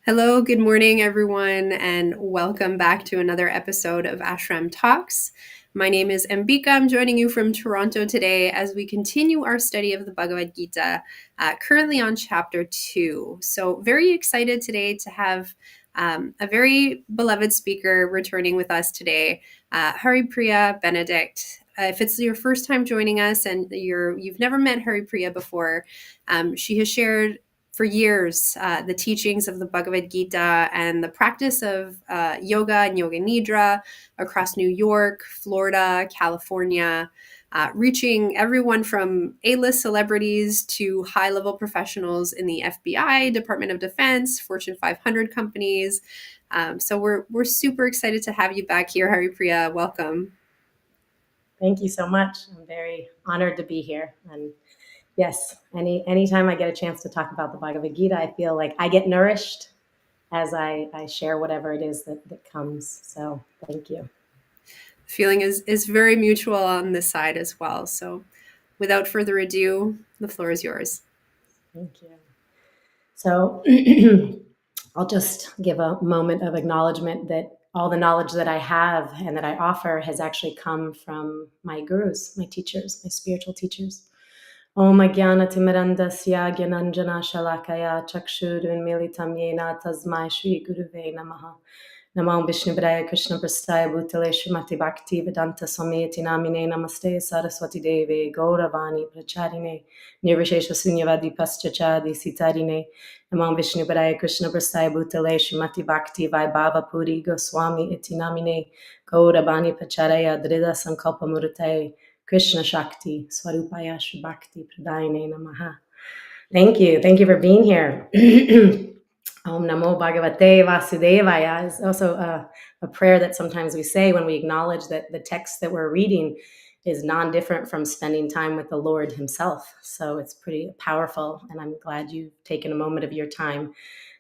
Hello, good morning, everyone, and welcome back to another episode of Ashram Talks. My name is Ambika. I'm joining you from Toronto today as we continue our study of the Bhagavad Gita, currently on chapter 2. So, very excited today to have a very beloved speaker returning with us today, Haripriya Benedict. If it's your first time joining us and you've never met Haripriya before, she has shared for years the teachings of the Bhagavad Gita and the practice of yoga and yoga nidra across New York, Florida, California, reaching everyone from A-list celebrities to high-level professionals in the FBI, Department of Defense, Fortune 500 companies. So we're super excited to have you back here, Haripriya. Welcome. Thank you so much. I'm very honored to be here. And yes, anytime I get a chance to talk about the Bhagavad Gita, I feel like I get nourished as I share whatever it is that comes. So thank you. Feeling is very mutual on this side as well. So without further ado, the floor is yours. Thank you. So I'll just give a moment of acknowledgement that all the knowledge that I have and that I offer has actually come from my gurus, my teachers, my spiritual teachers. Om Ajnanatimirandasya Gyananjana Shalakaya Chakshurunmilitam Yena Tasmai Shri Guruve Namaha. Namo Vishnupadaya Krishna Prastaya Bhutale Srimati Bhakti Vedanta Samyati Namine Namaste Saraswati Deve Gauravani Pracharine Nirvishesha Sunyavadi Paschachadi Sitarine Namo Vishnupadaya Krishna Prastaya Bhutale Srimati Bhakti Vaibhava Puri Goswami Iti Namine Gauravani Pracharaya Drida Sankalpa Murtaye Krishna Shakti Swarupaya Shri Bhakti Pradayane Namaha. Thank you. Thank you for being here. Om Namo Bhagavate Vasudevaya is also a prayer that sometimes we say when we acknowledge that the text that we're reading is non-different from spending time with the Lord himself. So it's pretty powerful, and I'm glad you've taken a moment of your time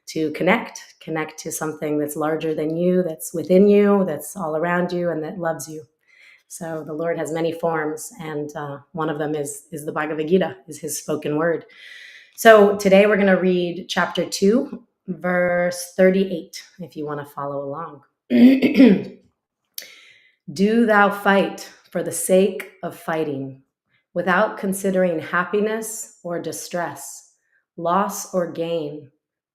to connect to something that's larger than you, that's within you, that's all around you, and that loves you. So the Lord has many forms, and one of them is the Bhagavad Gita, is his spoken word. So today we're going to read chapter 2, verse 38, if you want to follow along. Do thou fight for the sake of fighting, without considering happiness or distress, loss or gain,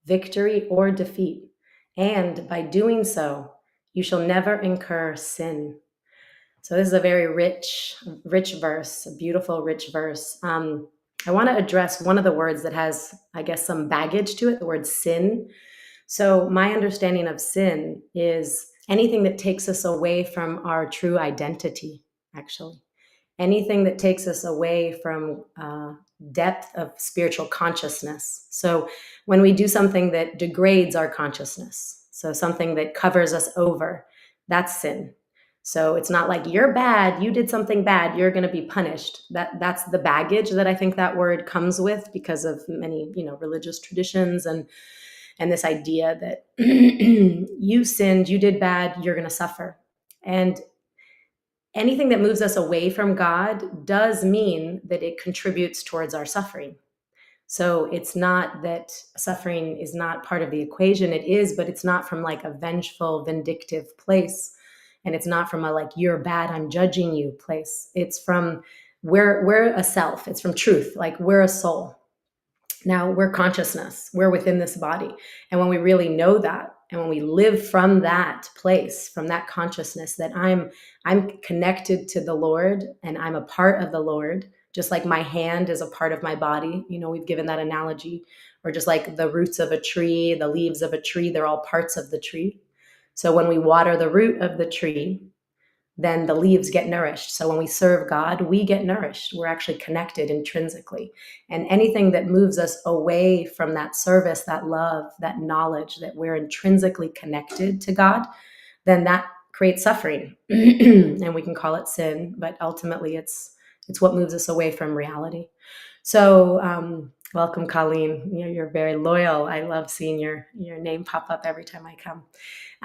victory or defeat, and by doing so, you shall never incur sin. So this is a very rich verse, a beautiful, rich verse. I want to address one of the words that has, I guess, some baggage to it, the word sin. So my understanding of sin is anything that takes us away from our true identity, actually. Anything that takes us away from depth of spiritual consciousness. So when we do something that degrades our consciousness, so something that covers us over, that's sin. So it's not like you're bad, you did something bad, you're going to be punished. That's the baggage that I think that word comes with because of many, religious traditions and this idea that you sinned, you did bad, you're going to suffer. And anything that moves us away from God does mean that it contributes towards our suffering. So it's not that suffering is not part of the equation. It is, but it's not from like a vengeful, vindictive place. And it's not from a like, you're bad, I'm judging you place. It's from we're a self. It's from truth. Like we're a soul. Now we're consciousness. We're within this body. And when we really know that, and when we live from that place, from that consciousness that I'm connected to the Lord and I'm a part of the Lord, just like my hand is a part of my body. We've given that analogy. Or just like the roots of a tree, the leaves of a tree, they're all parts of the tree. So when we water the root of the tree, then the leaves get nourished. So when we serve God, we get nourished. We're actually connected intrinsically. And anything that moves us away from that service, that love, that knowledge that we're intrinsically connected to God, then that creates suffering. And we can call it sin, but ultimately it's what moves us away from reality. So welcome, Colleen. You're very loyal. I love seeing your name pop up every time I come.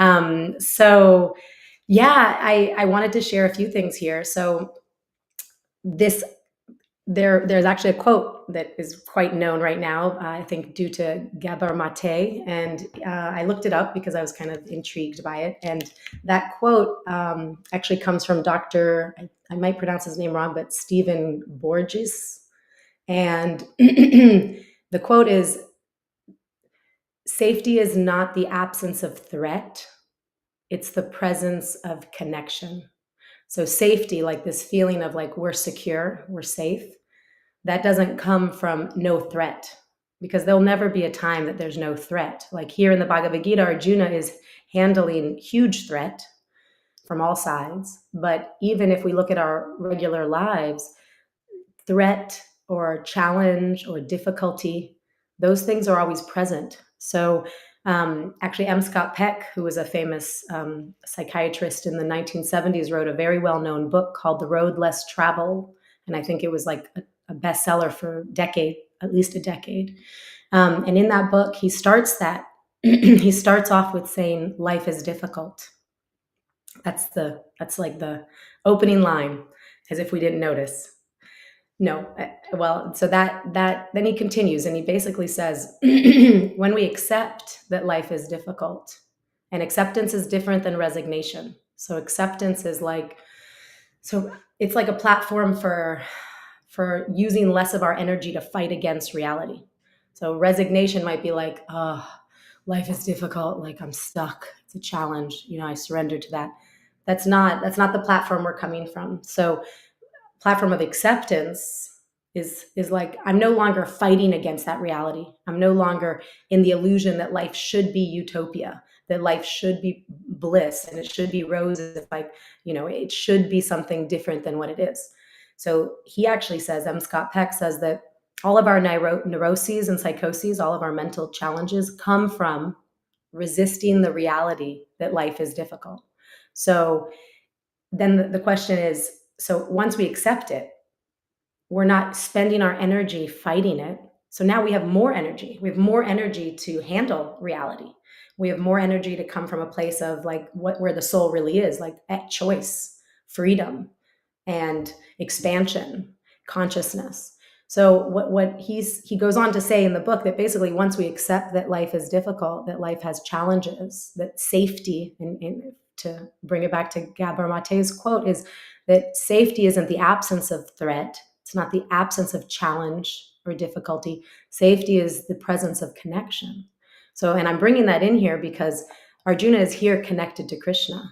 I wanted to share a few things here. So this there's actually a quote that is quite known right now, I think due to Gabor Mate, and I looked it up because I was kind of intrigued by it. And that quote actually comes from Dr. I might pronounce his name wrong, but Stephen Borges. And the quote is, "Safety is not the absence of threat, it's the presence of connection." So safety, like this feeling of like we're secure, we're safe, that doesn't come from no threat, because there'll never be a time that there's no threat. Like here in the Bhagavad Gita, Arjuna is handling huge threat from all sides. But even if we look at our regular lives, threat or challenge or difficulty, those things are always present. So actually, M. Scott Peck, who was a famous psychiatrist in the 1970s, wrote a very well-known book called The Road Less Traveled. And I think it was like a bestseller for at least a decade. And in that book, he starts off with saying, life is difficult. That's like the opening line, as if we didn't notice. No, well, so that then he continues and he basically says, when we accept that life is difficult, and acceptance is different than resignation. So acceptance is it's like a platform for using less of our energy to fight against reality. So resignation might be like, oh, life is difficult, like I'm stuck, it's a challenge, I surrender to that. That's not the platform we're coming from. So platform of acceptance is like, I'm no longer fighting against that reality. I'm no longer in the illusion that life should be utopia, that life should be bliss and it should be roses, like, it should be something different than what it is. So he actually says, M. Scott Peck says that all of our neuroses and psychoses, all of our mental challenges come from resisting the reality that life is difficult. So then the question is, so once we accept it, we're not spending our energy fighting it. So now we have more energy. We have more energy to handle reality. We have more energy to come from a place of like where the soul really is, like at choice, freedom, and expansion, consciousness. So what he goes on to say in the book, that basically once we accept that life is difficult, that life has challenges, that safety, and to bring it back to Gabor Mate's quote, is that safety isn't the absence of threat. It's not the absence of challenge or difficulty. Safety is the presence of connection. So, and I'm bringing that in here because Arjuna is here connected to Krishna.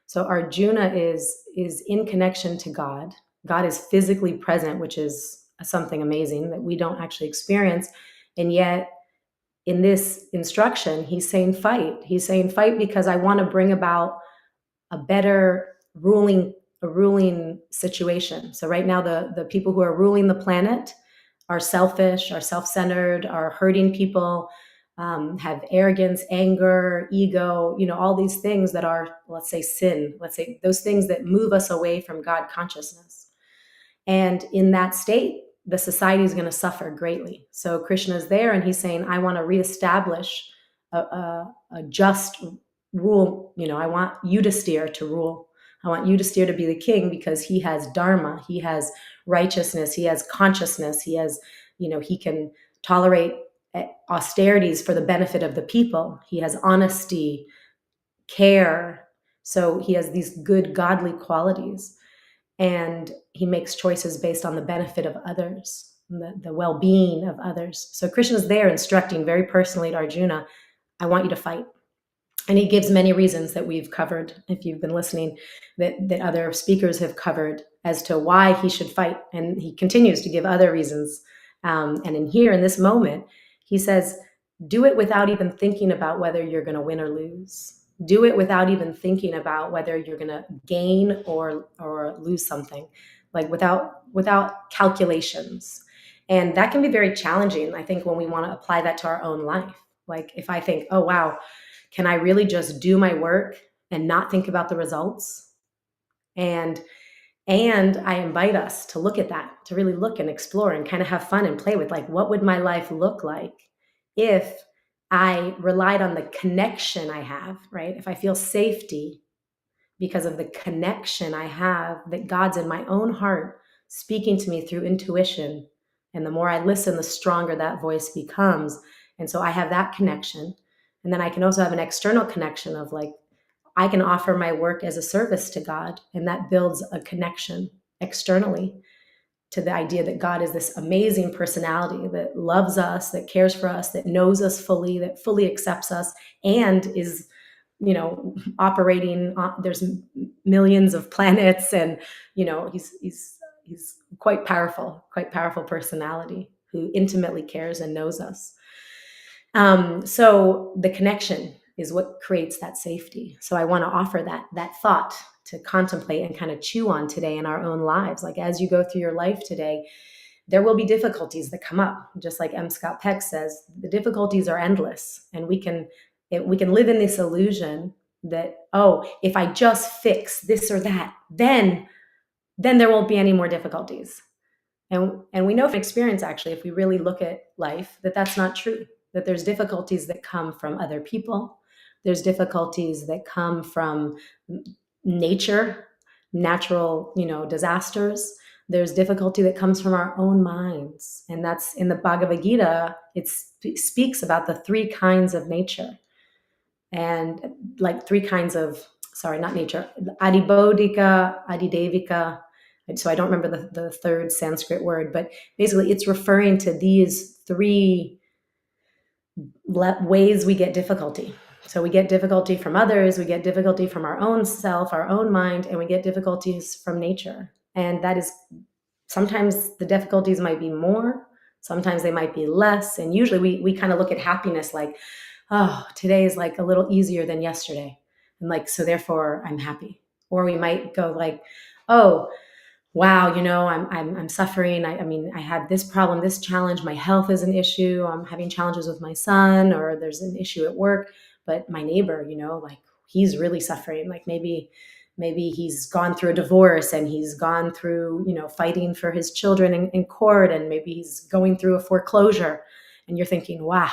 So Arjuna is in connection to God. God is physically present, which is something amazing that we don't actually experience. And yet in this instruction, he's saying fight. He's saying fight because I want to bring about a better ruling situation. So right now, the people who are ruling the planet are selfish, are self-centered, are hurting people, have arrogance, anger, ego, all these things that are, let's say, sin, let's say those things that move us away from God consciousness. And in that state, the society is going to suffer greatly. So Krishna is there and he's saying, I want to reestablish a just rule. I want Yudhisthira to rule. I want Yudhisthira to be the king because he has dharma, he has righteousness, he has consciousness, he has, he can tolerate austerities for the benefit of the people. He has honesty, care. So he has these good godly qualities. And he makes choices based on the benefit of others, the well-being of others. So Krishna's there instructing very personally to Arjuna, I want you to fight. And he gives many reasons that we've covered, if you've been listening, that other speakers have covered as to why he should fight. And he continues to give other reasons. And in this moment, he says, do it without even thinking about whether you're going to win or lose. Do it without even thinking about whether you're going to gain or lose something, like without calculations. And that can be very challenging, I think, when we want to apply that to our own life. Like if I think, oh, wow, can I really just do my work and not think about the results? And I invite us to look at that, to really look and explore and kind of have fun and play with, like, what would my life look like if I relied on the connection I have, right? If I feel safety because of the connection I have, that God's in my own heart speaking to me through intuition. And the more I listen, the stronger that voice becomes. And so I have that connection. And then I can also have an external connection of like, I can offer my work as a service to God, and that builds a connection externally to the idea that God is this amazing personality that loves us, that cares for us, that knows us fully, that fully accepts us, and is, operating on, there's millions of planets, and he's quite powerful personality who intimately cares and knows us. So the connection is what creates that safety. So I want to offer that thought to contemplate and kind of chew on today in our own lives. Like as you go through your life today, there will be difficulties that come up. Just like M. Scott Peck says, the difficulties are endless, and we can live in this illusion that, oh, if I just fix this or that, then there won't be any more difficulties. And we know from experience, actually, if we really look at life, that that's not true. That there's difficulties that come from other people. There's difficulties that come from nature, natural, disasters. There's difficulty that comes from our own minds. And that's in the Bhagavad Gita, it speaks about the three kinds of nature. And like three kinds of, sorry, not nature, adibodhika, adidevika. So I don't remember the third Sanskrit word, but basically it's referring to these three ways we get difficulty. So we get difficulty from others, we get difficulty from our own self, our own mind, and we get difficulties from nature. And that is, sometimes the difficulties might be more, sometimes they might be less. And usually we kind of look at happiness like, oh, today is like a little easier than yesterday. And like, so therefore I'm happy. Or we might go like, oh, wow, I'm suffering. I had this problem, this challenge, my health is an issue. I'm having challenges with my son, or there's an issue at work, but my neighbor, like he's really suffering. Like maybe he's gone through a divorce, and he's gone through, fighting for his children in court, and maybe he's going through a foreclosure, and you're thinking, wow,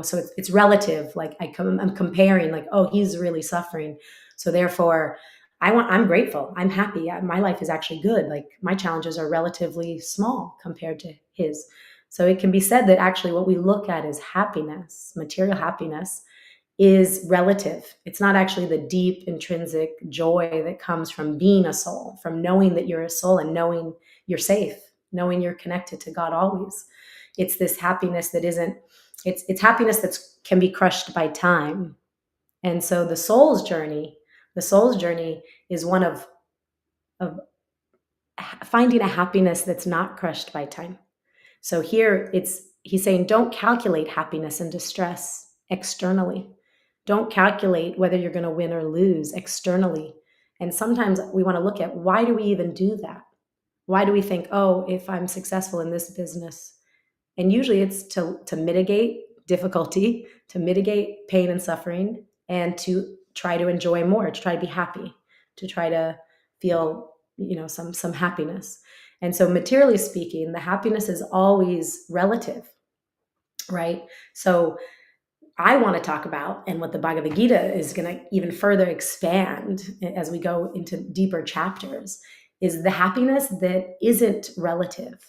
so it's relative. Like I'm comparing like, oh, he's really suffering. So therefore I'm grateful. I'm happy. My life is actually good. Like my challenges are relatively small compared to his. So it can be said that actually what we look at as happiness, material happiness, is relative. It's not actually the deep intrinsic joy that comes from being a soul, from knowing that you're a soul and knowing you're safe, knowing you're connected to God always. It's this happiness that isn't, it's happiness that can be crushed by time. And so the soul's journey is one of finding a happiness that's not crushed by time. So here he's saying, don't calculate happiness and distress externally. Don't calculate whether you're going to win or lose externally. And sometimes we want to look at, why do we even do that? Why do we think, oh, if I'm successful in this business? And usually it's to mitigate difficulty, to mitigate pain and suffering, and to try to enjoy more, to try to be happy, to try to feel, some happiness. And so materially speaking, the happiness is always relative, right? So I want to talk about, and what the Bhagavad Gita is going to even further expand as we go into deeper chapters, is the happiness that isn't relative.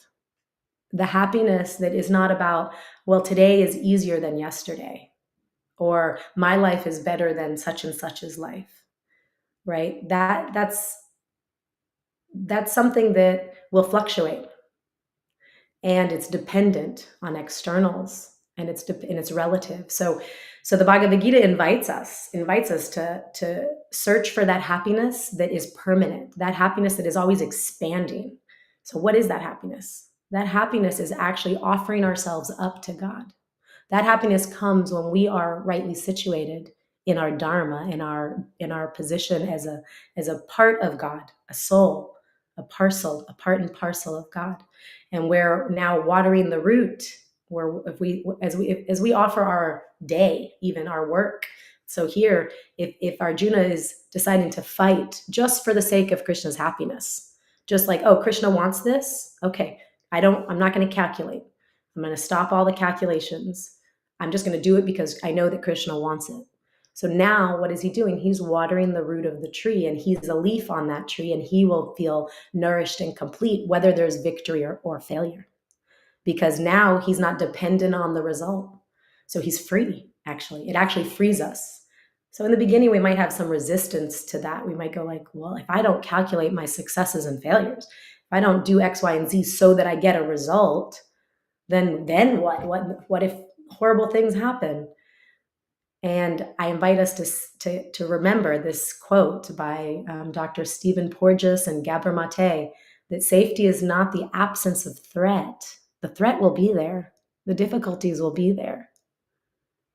The happiness that is not about, well, today is easier than yesterday, or my life is better than such and such's life, right? That's something that will fluctuate, and it's dependent on externals, and it's relative. So the Bhagavad Gita invites us to search for that happiness that is permanent, that happiness that is always expanding. So what is that happiness? That happiness is actually offering ourselves up to God. That happiness comes when we are rightly situated in our dharma, in our position as a part of God, a soul, a part and parcel of God. And we're now watering the root, where as we offer our day, even our work. So here, if Arjuna is deciding to fight just for the sake of Krishna's happiness, just like, oh, Krishna wants this, okay, I'm not going to calculate. I'm going to stop all the calculations. I'm just going to do it because I know that Krishna wants it. So now what is he doing? He's watering the root of the tree, and he's a leaf on that tree, and he will feel nourished and complete whether there's victory or failure, because now he's not dependent on the result. So he's free, actually. It actually frees us. So in the beginning, we might have some resistance to that. We might go like, well, if I don't calculate my successes and failures, if I don't do X, Y, and Z so that I get a result, then what? What if horrible things happen? And I invite us to remember this quote by Dr. Stephen Porges and Gabor Mate, that safety is not the absence of threat. The threat will be there. The difficulties will be there.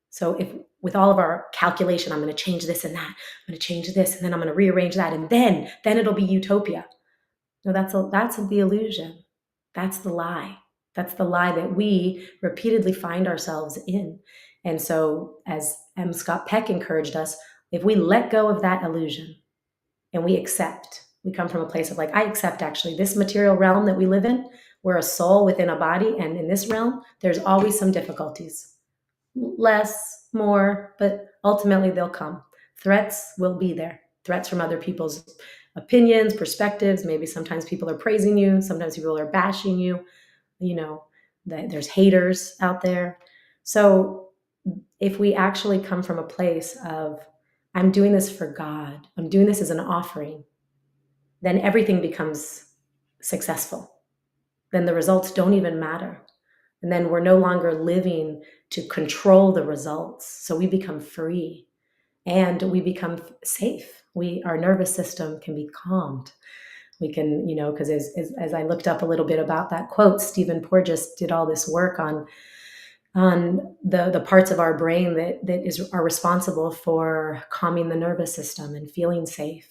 So if with all of our calculation, I'm going to change this and that, I'm going to change this, and then I'm going to rearrange that, and then it'll be utopia. No, that's the illusion. That's the lie. That's the lie that we repeatedly find ourselves in. And so, as M. Scott Peck encouraged us, if we let go of that illusion and we accept, we come from a place of like, I accept actually this material realm that we live in. We're a soul within a body. And in this realm, there's always some difficulties. Less, more, but ultimately they'll come. Threats will be there. Threats from other people's opinions, perspectives. Maybe sometimes people are praising you. Sometimes people are bashing you. There's haters out there. So if we actually come from a place of, I'm doing this for God, I'm doing this as an offering, then everything becomes successful. Then the results don't even matter. And then we're no longer living to control the results. So we become free and we become safe. Our nervous system can be calmed. We can, because as I looked up a little bit about that quote, Stephen Porges did all this work on the parts of our brain that are responsible for calming the nervous system and feeling safe.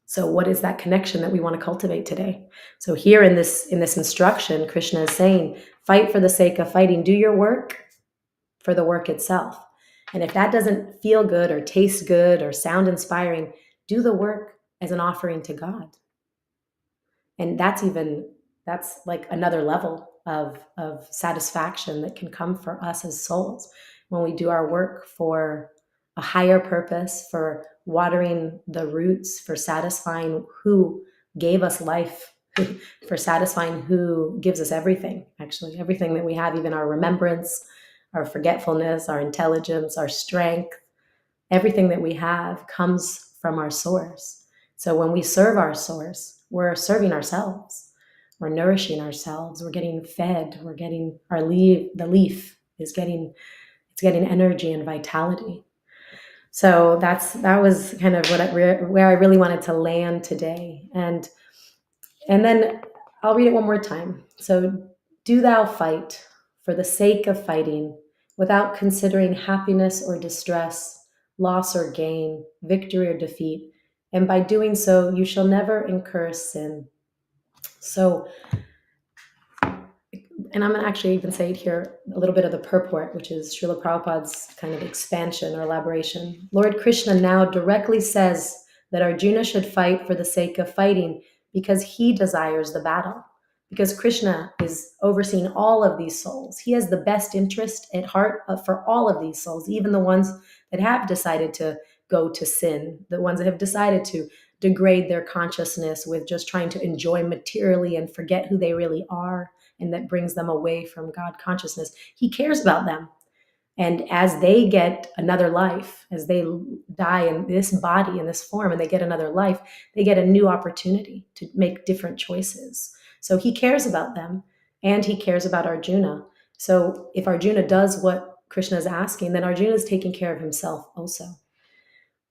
So what is that connection that we want to cultivate today? So here in this instruction, Krishna is saying, fight for the sake of fighting. Do your work for the work itself. And if that doesn't feel good or taste good or sound inspiring, do the work as an offering to God. And that's like another level of satisfaction that can come for us as souls when we do our work for a higher purpose, for watering the roots, for satisfying who gave us life, for satisfying who gives us everything, actually, everything that we have, even our remembrance, our forgetfulness, our intelligence, our strength, everything that we have comes from our source. So when we serve our source, we're serving ourselves. We're nourishing ourselves. We're getting fed. We're getting the leaf is getting energy and vitality. So that was kind of where I really wanted to land today. And then I'll read it one more time. So, do thou fight for the sake of fighting, without considering happiness or distress, loss or gain, victory or defeat. And by doing so, you shall never incur sin. So, and I'm going to actually even say it here, a little bit of the purport, which is Srila Prabhupada's kind of expansion or elaboration. Lord Krishna now directly says that Arjuna should fight for the sake of fighting because he desires the battle. Because Krishna is overseeing all of these souls. He has the best interest at heart for all of these souls, even the ones that have decided to go to sin, the ones that have decided to degrade their consciousness with just trying to enjoy materially and forget who they really are, and that brings them away from God consciousness. He cares about them. And as they get another life, as they die in this body, in this form, and they get another life, they get a new opportunity to make different choices. So he cares about them, and he cares about Arjuna. So if Arjuna does what Krishna is asking, then Arjuna is taking care of himself also.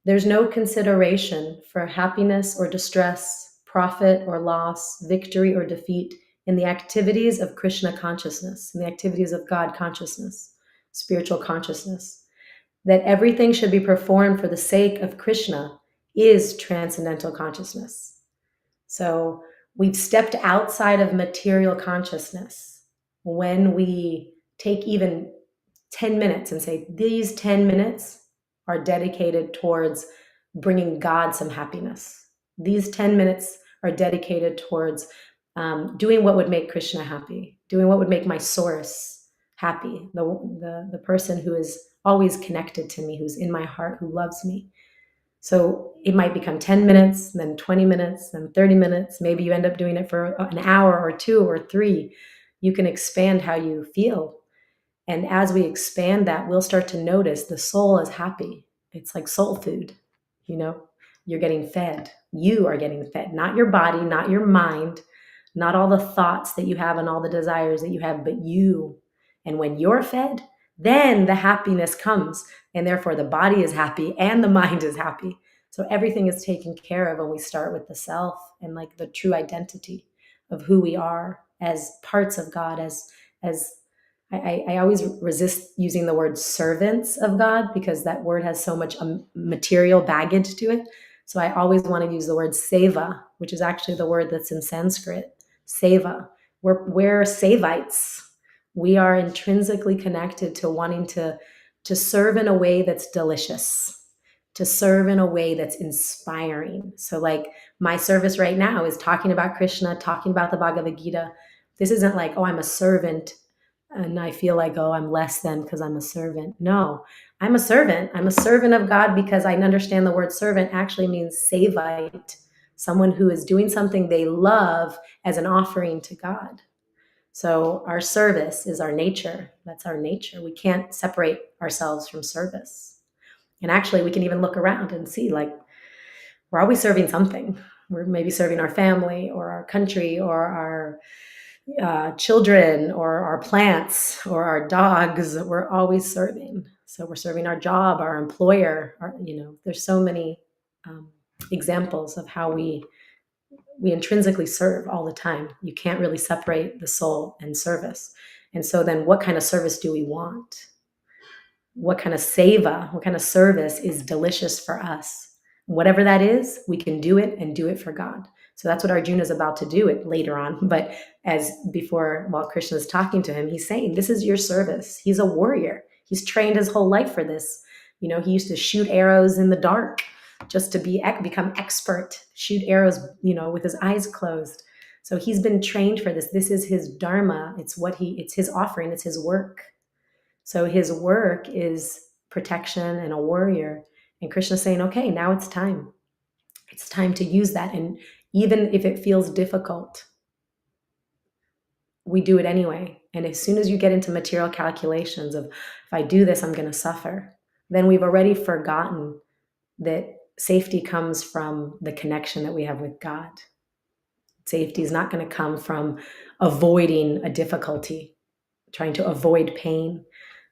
There's no consideration for happiness or distress, profit or loss, victory or defeat in the activities of Krishna consciousness, in the activities of God consciousness, spiritual consciousness. That everything should be performed for the sake of Krishna is transcendental consciousness. So we've stepped outside of material consciousness when we take even 10 minutes and say, these 10 minutes are dedicated towards bringing God some happiness. These 10 minutes are dedicated towards doing what would make Krishna happy, doing what would make my source happy, the person who is always connected to me, who's in my heart, who loves me. So it might become 10 minutes, then 20 minutes, then 30 minutes. Maybe you end up doing it for an hour or 2 or 3. You can expand how you feel. And as we expand that, we'll start to notice the soul is happy. It's like soul food, you know, you're getting fed. You are getting fed, not your body, not your mind, not all the thoughts that you have and all the desires that you have, but you. And when you're fed, then the happiness comes. And therefore, the body is happy and the mind is happy. So everything is taken care of when we start with the self and like the true identity of who we are as parts of God, as I always resist using the word servants of God because that word has so much material baggage to it. So I always want to use the word seva, which is actually the word that's in Sanskrit. Seva. We're Savites. We are intrinsically connected to wanting to serve in a way that's delicious, to serve in a way that's inspiring. So like my service right now is talking about Krishna, talking about the Bhagavad Gita. This isn't like, oh, I'm a servant and I feel like, oh, I'm less than because I'm a servant. No, I'm a servant. I'm a servant of God because I understand the word servant actually means savite, someone who is doing something they love as an offering to God. So our service is our nature. That's our nature. We can't separate ourselves from service. And actually, we can even look around and see, like, we're always serving something. We're maybe serving our family or our country or our children or our plants or our dogs. We're always serving. So we're serving our job, our employer. There's so many examples of how we intrinsically serve all the time. You can't really separate the soul and service. And so then what kind of service do we want? What kind of seva, what kind of service is delicious for us? Whatever that is, we can do it and do it for God. So that's what Arjuna is about to do it later on. But as before, while Krishna is talking to him, he's saying, this is your service. He's a warrior. He's trained his whole life for this. He used to shoot arrows in the dark just to become expert, shoot arrows, with his eyes closed. So he's been trained for this. This is his dharma. It's his offering. It's his work. So his work is protection and a warrior. And Krishna's saying, okay, now it's time. It's time to use that. And even if it feels difficult, we do it anyway. And as soon as you get into material calculations of, if I do this, I'm going to suffer, then we've already forgotten that safety comes from the connection that we have with God. Safety is not going to come from avoiding a difficulty, trying to avoid pain.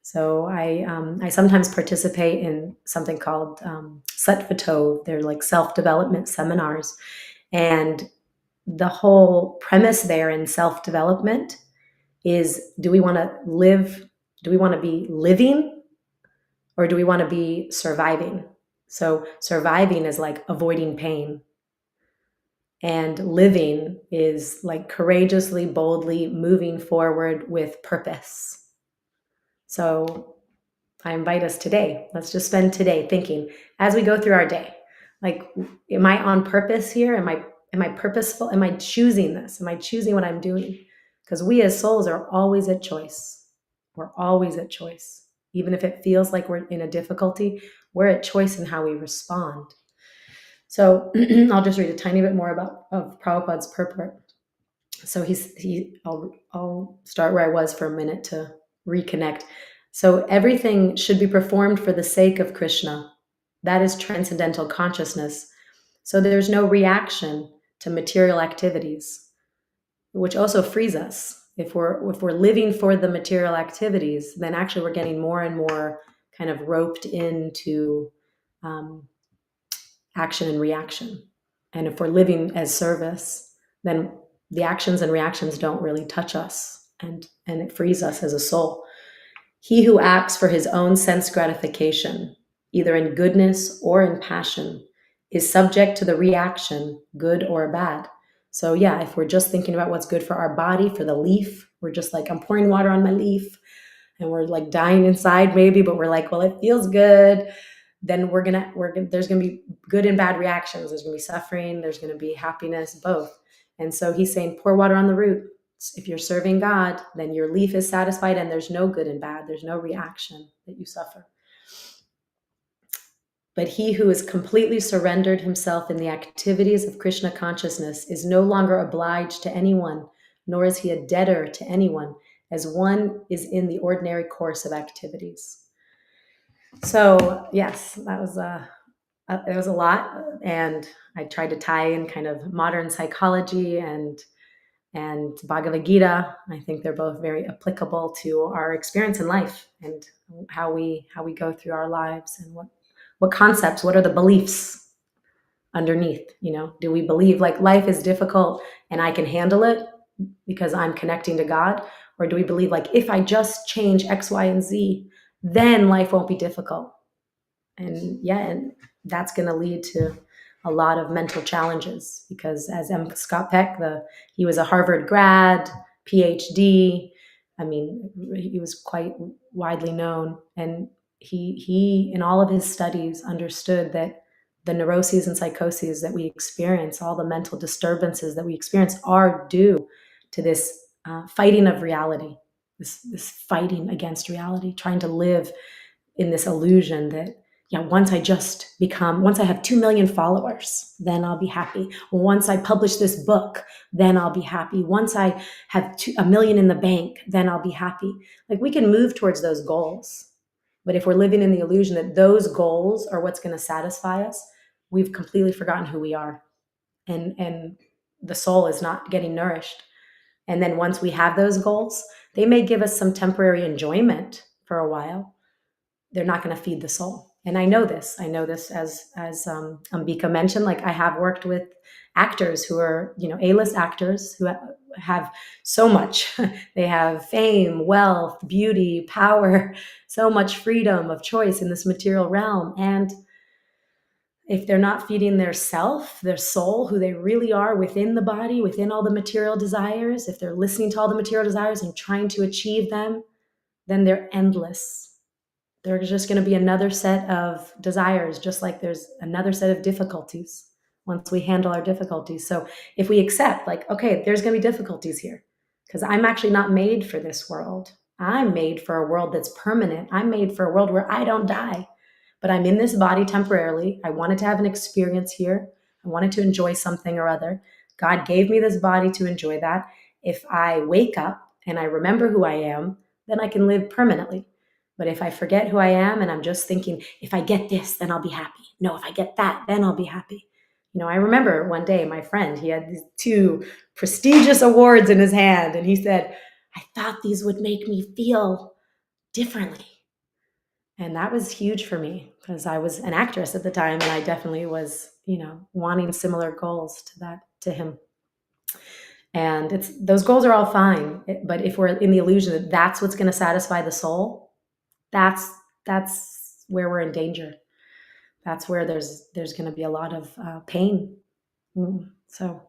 So I sometimes participate in something called Sattva. They're like self-development seminars. And the whole premise there in self-development is, do we want to be living, or do we want to be surviving? So surviving is like avoiding pain. And living is like courageously, boldly moving forward with purpose. So I invite us today, let's just spend today thinking as we go through our day, like, am I on purpose here? Am I purposeful? Am I choosing this? Am I choosing what I'm doing? Because we as souls are always at choice. We're always at choice. Even if it feels like we're in a difficulty, we're at choice in how we respond. So I'll just read a tiny bit more of Prabhupada's purport. So I'll start where I was for a minute to reconnect. So everything should be performed for the sake of Krishna. That is transcendental consciousness. So there's no reaction to material activities, which also frees us. If we're living for the material activities, then actually we're getting more and more kind of roped into action and reaction. And if we're living as service, then the actions and reactions don't really touch us, and it frees us as a soul. He who acts for his own sense gratification, either in goodness or in passion, is subject to the reaction, good or bad. So yeah, if we're just thinking about what's good for our body, for the leaf, we're just like, I'm pouring water on my leaf, and we're like dying inside maybe, but we're like, well, it feels good. Then there's gonna be good and bad reactions. There's gonna be suffering. There's gonna be happiness, both. And so he's saying, pour water on the root. If you're serving God, then your leaf is satisfied and there's no good and bad. There's no reaction that you suffer. But he who has completely surrendered himself in the activities of Krishna consciousness is no longer obliged to anyone, nor is he a debtor to anyone, as one is in the ordinary course of activities. So yes, that was it was a lot, and I tried to tie in kind of modern psychology and Bhagavad Gita. I think they're both very applicable to our experience in life and how we go through our lives, and what concepts, what are the beliefs underneath, do we believe like life is difficult and I can handle it because I'm connecting to God? Or do we believe like if I just change X, Y, and Z, then life won't be difficult? And and that's going to lead to a lot of mental challenges, because as M. Scott Peck, he was a Harvard grad, PhD. I mean, he was quite widely known, and he in all of his studies understood that the neuroses and psychoses that we experience, all the mental disturbances that we experience, are due to this fighting of reality, this fighting against reality, trying to live in this illusion that once I have 2 million followers, then I'll be happy. Once I publish this book, then I'll be happy. Once I have 1 million in the bank, then I'll be happy. Like, we can move towards those goals. But if we're living in the illusion that those goals are what's going to satisfy us, we've completely forgotten who we are. And the soul is not getting nourished. And then once we have those goals, they may give us some temporary enjoyment for a while. They're not going to feed the soul. And I know this as Ambika mentioned. Like, I have worked with actors who are, A-list actors who have so much. They have fame, wealth, beauty, power, so much freedom of choice in this material realm. And if they're not feeding their self, their soul, who they really are within the body, within all the material desires, if they're listening to all the material desires and trying to achieve them, then they're endless. There's just going to be another set of desires, just like there's another set of difficulties once we handle our difficulties. So if we accept, like, okay, there's going to be difficulties here, because I'm actually not made for this world. I'm made for a world that's permanent. I'm made for a world where I don't die, but I'm in this body temporarily. I wanted to have an experience here. I wanted to enjoy something or other. God gave me this body to enjoy that. If I wake up and I remember who I am, then I can live permanently. But if I forget who I am and I'm just thinking, if I get this, then I'll be happy. No, if I get that, then I'll be happy. I remember one day my friend, he had these 2 prestigious awards in his hand, and he said, I thought these would make me feel differently. And that was huge for me, because I was an actress at the time, and I definitely was, wanting similar goals to him. And those goals are all fine. But if we're in the illusion that that's what's going to satisfy the soul, that's where we're in danger. That's where there's going to be a lot of pain. So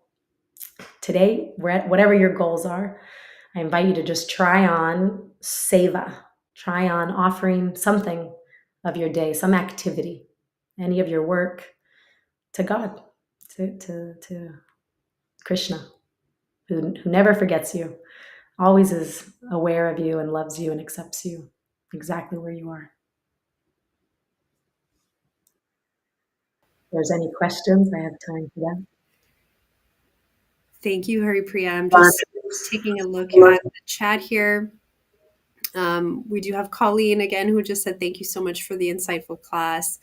today, whatever your goals are, I invite you to just try on seva, try on offering something of your day, some activity, any of your work, to God, to Krishna, who never forgets you, always is aware of you and loves you and accepts you exactly where you are. If there's any questions, I have time for that. Thank you, Haripriya. I'm just taking a look at the chat here. We do have Colleen again, who just said, thank you so much for the insightful class.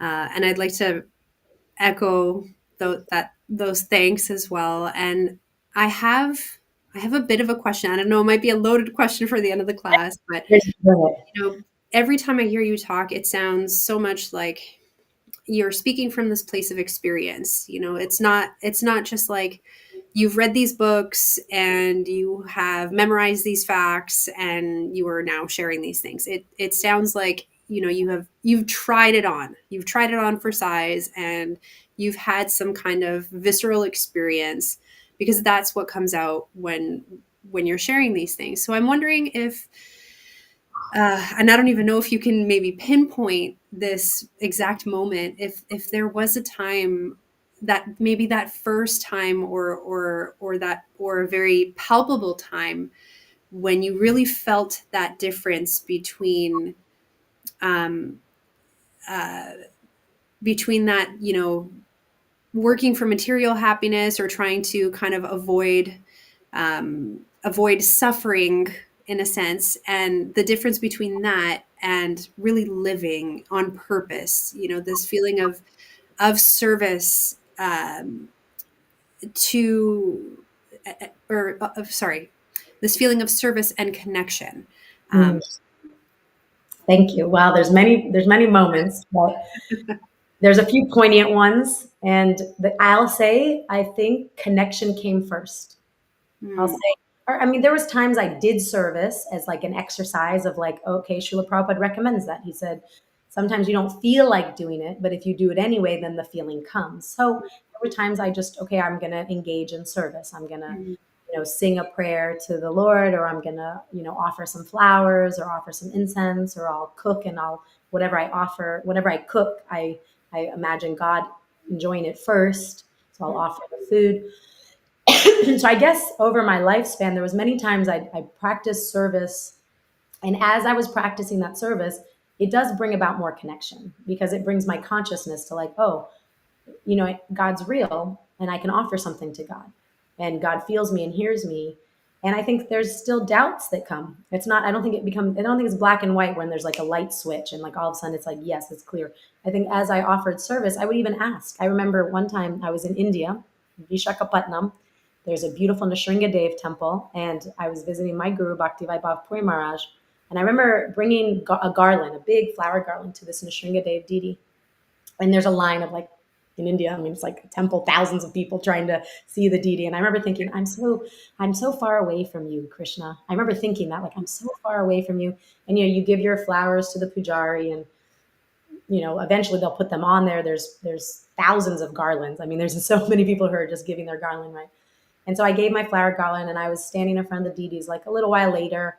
And I'd like to echo those thanks as well. And I have a bit of a question. I don't know, it might be a loaded question for the end of the class, but every time I hear you talk, it sounds so much like you're speaking from this place of experience. It's not just like you've read these books and you have memorized these facts and you are now sharing these things. It sounds like, you've tried it on. You've tried it on for size, and you've had some kind of visceral experience, because that's what comes out when you're sharing these things. So I'm wondering if and I don't even know if you can maybe pinpoint this exact moment, if there was a time, that maybe that first time, or a very palpable time, when you really felt that difference between between that, working for material happiness or trying to kind of avoid suffering in a sense, and the difference between that and really living on purpose, this feeling of service, to or sorry, this feeling of service and connection. Mm, thank you. Wow, there's many moments, but there's a few poignant ones, and I'll say I think connection came first. I'll say, Mm, or I mean, there was times I did service as like an exercise of like, okay, Srila Prabhupada recommends that. He said, sometimes you don't feel like doing it, but if you do it anyway, then the feeling comes. So there were times I just, okay, I'm going to engage in service. I'm going to, mm, sing a prayer to the Lord, or I'm going to, offer some flowers or offer some incense, or I'll cook and whatever I offer, whatever I cook, I imagine God enjoying it first. So I'll offer the food. So I guess over my lifespan, there was many times I practiced service, and as I was practicing that service, it does bring about more connection, because it brings my consciousness to like, oh, God's real, and I can offer something to God, and God feels me and hears me. And I think there's still doubts that come. It's not, I don't think it's black and white when there's like a light switch and like all of a sudden it's like, yes, it's clear. I think as I offered service, I would even ask. I remember one time I was in India, Vishakhapatnam. There's a beautiful Nrsinga Dev temple, and I was visiting my guru, Bhaktivedanta Puri Maharaj. And I remember bringing a garland, a big flower garland, to this Nrsinga Dev deity. And there's a line of like, in India, I mean, it's like a temple, thousands of people trying to see the deity. And I remember thinking, I'm so far away from you, Krishna. I remember thinking that, like, I'm so far away from you. And you give your flowers to the pujari, and eventually they'll put them on there. There's thousands of garlands. I mean, there's so many people who are just giving their garland, right? And so I gave my flower garland, and I was standing in front of the deities like a little while later,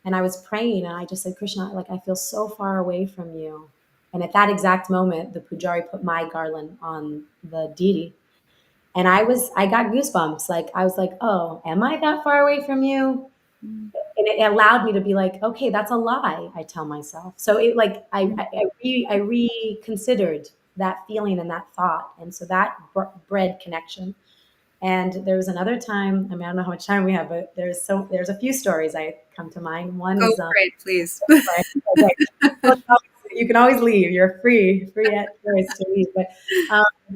and I was praying, and I just said, Krishna, like, I feel so far away from you. And at that exact moment, the pujari put my garland on the deity. And I got goosebumps. Like, I was like, oh, am I that far away from you? mm, And it allowed me to be like, okay, that's a lie, I tell myself. So it like, I reconsidered that feeling and that thought. And so that bred connection. And there was another time, I mean, I don't know how much time we have, but there's a few stories I come to mind. One go is, for it, please. right, okay. You can always leave. You're free at choice to leave. But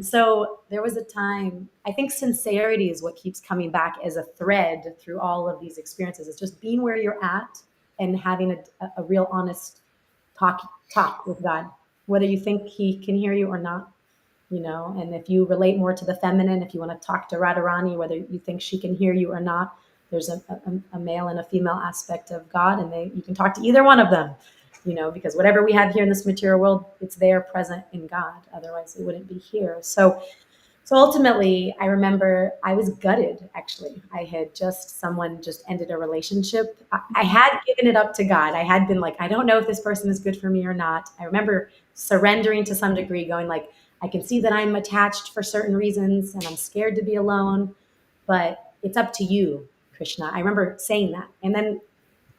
so there was a time, I think sincerity is what keeps coming back as a thread through all of these experiences. It's just being where you're at and having a real honest talk with God, whether you think he can hear you or not. And if you relate more to the feminine, if you want to talk to Radharani, whether you think she can hear you or not, there's a male and a female aspect of God, and you can talk to either one of them, because whatever we have here in this material world, it's there present in God. Otherwise, it wouldn't be here. So ultimately, I remember I was gutted, actually. Someone just ended a relationship. I had given it up to God. I had been like, I don't know if this person is good for me or not. I remember surrendering to some degree, going like, I can see that I'm attached for certain reasons and I'm scared to be alone, but it's up to you, Krishna. I remember saying that. And then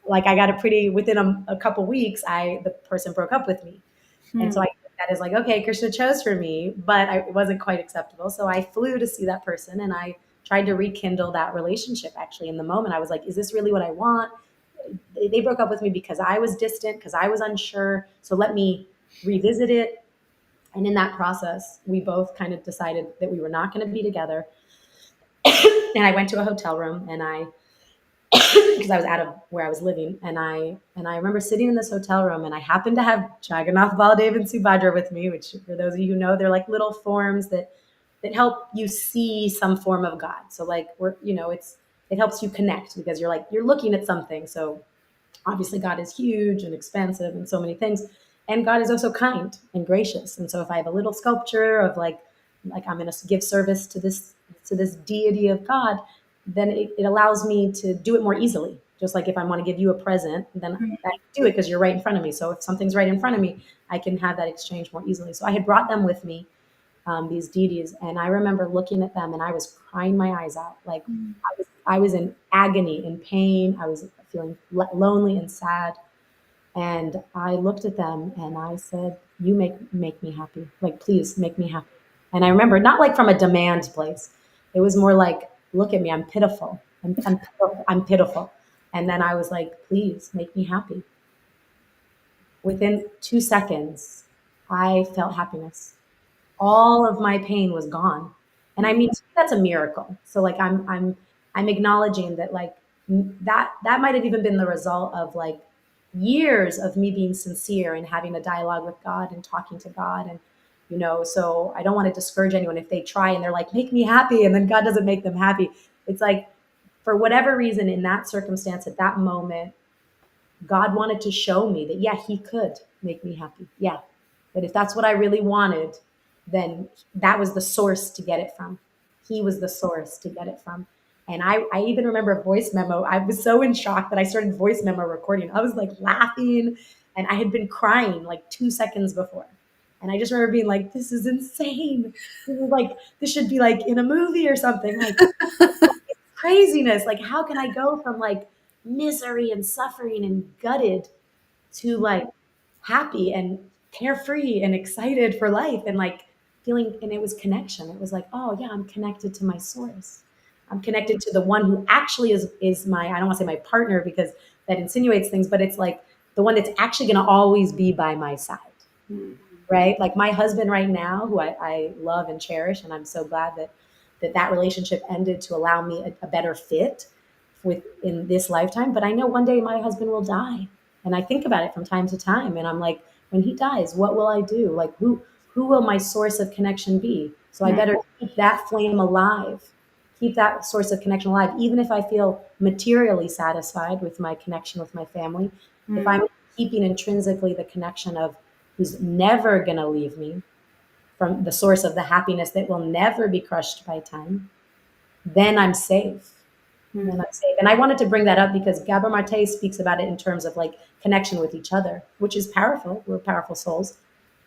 like I got within a couple weeks, the person broke up with me. And so Hmm. I took that as like, okay, Krishna chose for me, but it wasn't quite acceptable. So I flew to see that person, and I tried to rekindle that relationship. Actually, in the moment, I was like, is this really what I want? They broke up with me because I was distant, because I was unsure. So let me revisit it. And in that process, we both kind of decided that we were not going to be together. And I went to a hotel room, and because I was out of where I was living, and I remember sitting in this hotel room, and I happened to have Jagannath, Baladev, and Subhadra with me, which for those of you who know, they're like little forms that help you see some form of God. So like it helps you connect, because you're looking at something. So obviously God is huge and expansive and so many things, and God is also kind and gracious. And so if I have a little sculpture of like I'm going to give service to this deity of God, then it allows me to do it more easily. Just like if I want to give you a present, then I can do it because you're right in front of me. So if something's right in front of me, I can have that exchange more easily. So I had brought them with me, these deities, and I remember looking at them, and I was crying my eyes out. Like I was in agony, in pain. I was feeling lonely and sad. And I looked at them and I said, you make me happy. Like, please make me happy. And I remember, not like from a demand place. It was more like, look at me, I'm pitiful. I'm pitiful. And then I was like, please make me happy. Within 2 seconds, I felt happiness. All of my pain was gone. And I mean, that's a miracle. So like, I'm acknowledging that, like, that might have even been the result of like years of me being sincere and having a dialogue with God and talking to God. And, so I don't want to discourage anyone if they try and they're like, make me happy. And then God doesn't make them happy. It's like, for whatever reason, in that circumstance, at that moment, God wanted to show me that, yeah, he could make me happy. Yeah. But if that's what I really wanted, then that was the source to get it from. He was the source to get it from. And I even remember a voice memo. I was so in shock that I started voice memo recording. I was like laughing, and I had been crying like 2 seconds before. And I just remember being like, this is insane. This should be like in a movie or something. Like, craziness. Like, how can I go from like misery and suffering and gutted to like happy and carefree and excited for life, and like feeling, and it was connection. It was like, oh yeah, I'm connected to my source. I'm connected to the one who actually is my, I don't want to say my partner because that insinuates things, but it's like the one that's actually going to always be by my side. Right? Like my husband right now, who I love and cherish, and I'm so glad that relationship ended to allow me a better fit with in this lifetime. But I know one day my husband will die, and I think about it from time to time, and I'm like, when he dies, what will I do? Like, who will my source of connection be? So I better keep that flame alive, keep that source of connection alive, even if I feel materially satisfied with my connection with my family. If I'm keeping intrinsically the connection of who's never going to leave me, from the source of the happiness that will never be crushed by time, then I'm safe. Then I'm safe. And I wanted to bring that up because Gabor Mate speaks about it in terms of like connection with each other, which is powerful. We're powerful souls.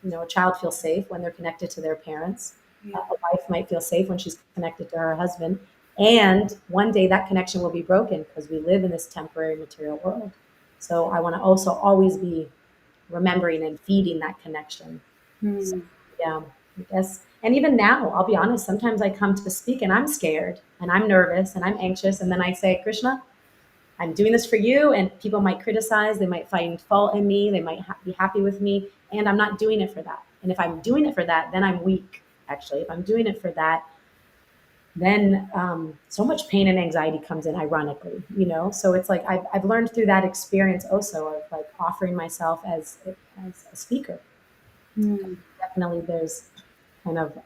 A child feels safe when they're connected to their parents. A wife might feel safe when she's connected to her husband. And one day that connection will be broken because we live in this temporary material world. So I want to also always be remembering and feeding that connection. So, yeah, I guess. And even now, I'll be honest, sometimes I come to speak and I'm scared and I'm nervous and I'm anxious. And then I say, Krishna, I'm doing this for you. And people might criticize, they might find fault in me, they might be happy with me. And I'm not doing it for that. And if I'm doing it for that, then I'm weak, actually. If I'm doing it for that, then so much pain and anxiety comes in, ironically. So it's like I've learned through that experience also of like offering myself as a speaker. Definitely there's kind of,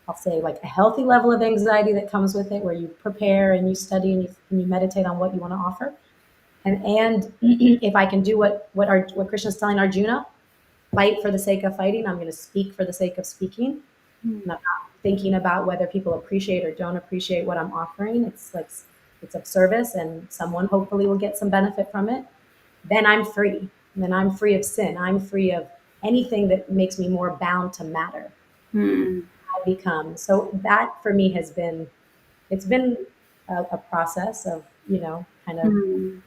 I'll say, like a healthy level of anxiety that comes with it, where you prepare and you study and you meditate on what you want to offer. And if I can do what Krishna's telling Arjuna, fight for the sake of fighting, I'm going to speak for the sake of speaking. I'm not thinking about whether people appreciate or don't appreciate what I'm offering. It's like, it's of service and someone hopefully will get some benefit from it. Then I'm free. Then I'm free of sin. I'm free of anything that makes me more bound to matter. I become. So that for me it's been a process of, kind of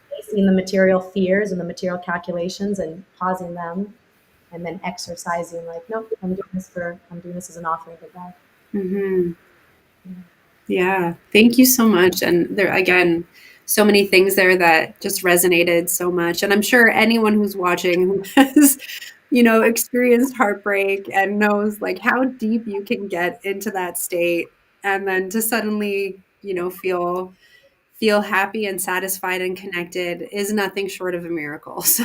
facing the material fears and the material calculations and pausing them, and then exercising like, nope, I'm doing this as an offering to God. Yeah, thank you so much. And there, again, so many things there that just resonated so much. And I'm sure anyone who's watching who has, experienced heartbreak and knows like how deep you can get into that state, and then to suddenly, feel happy and satisfied and connected is nothing short of a miracle. So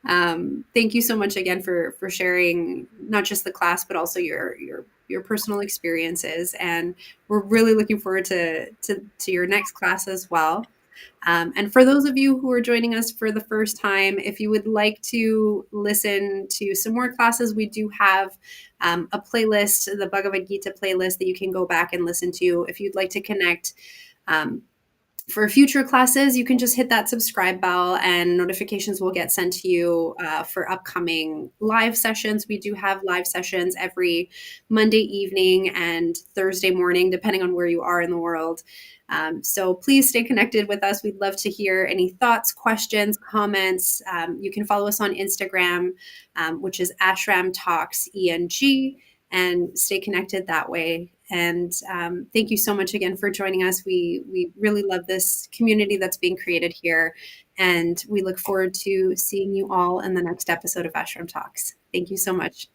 thank you so much again for sharing not just the class, but also your personal experiences. And we're really looking forward to your next class as well. And for those of you who are joining us for the first time, if you would like to listen to some more classes, we do have a playlist, the Bhagavad Gita playlist, that you can go back and listen to if you'd like to connect For future classes, you can just hit that subscribe bell and notifications will get sent to you for upcoming live sessions. We do have live sessions every Monday evening and Thursday morning, depending on where you are in the world. So please stay connected with us. We'd love to hear any thoughts, questions, comments. You can follow us on Instagram, which is Ashram Talks ENG, and stay connected that way. And thank you so much again for joining us. We really love this community that's being created here. And we look forward to seeing you all in the next episode of Ashram Talks. Thank you so much.